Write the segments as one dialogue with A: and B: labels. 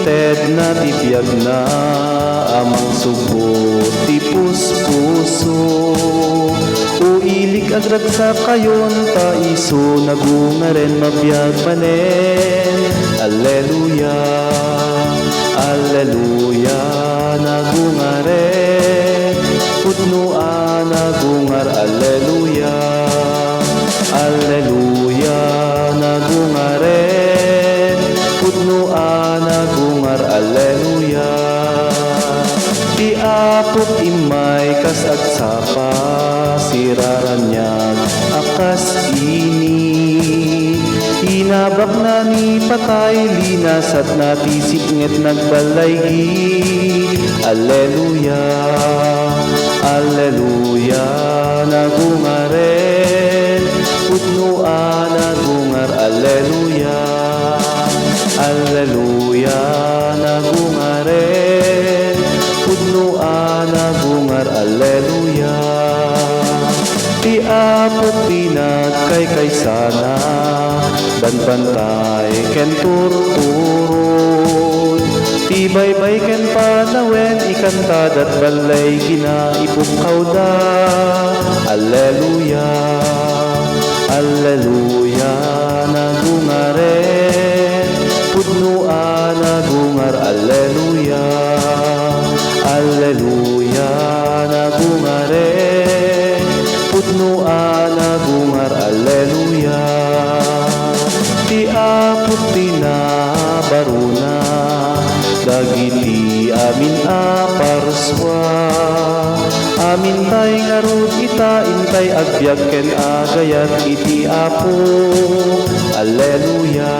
A: ted na tibiyag na amang subot ti puspuso. Uilig agragsa kayon ta iso nagungaren mabiyag manen. Alleluia, alleluia, nagungaren pudnoa nagungar. Alleluia, alleluia, nagungaren pudnoa nagungar. Alleluia. Ti apok imay kas agsapa siraranyag akas ini. Inabak na ni patay linas at natisipnget nagbalaygi. Alleluia, alleluia, nagungaren pudnoa nagungar. Alleluia, alleluia, nagungaren pudnoa nagungar. Alleluia. Ti apok pinagkay kaysana banbantay ken turturod. Ti baybay ken panawen ikanta dat balay gina ipukaw da. Alleluia, alleluia, nagungaren pudnoa nagungar. Alleluia, alleluia, nagungaren pudnoa nagungar. Alleluia. Ti apok pinabaruna dagiti amin aparswa. Amin tay ngarud ita intay agbyag ken agayat iti apo. Alleluia,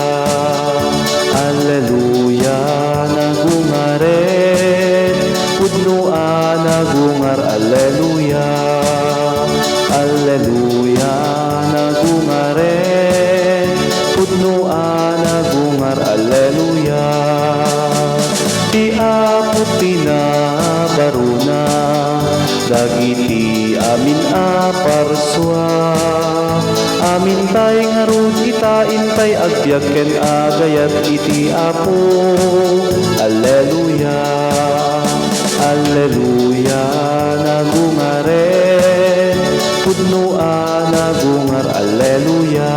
A: alleluia, nagungaren pudnoa nagungar. Alleluia, alleluia, nagungaren pudnoa nagungar. Alleluia. Ti apok pinabaruna dagiti amin aparswa. Amin tay ngarud ita intay agbyag ken agayat iti apo. Alleluia, alleluia, nagungaren pudnoa nagungar. Alleluia.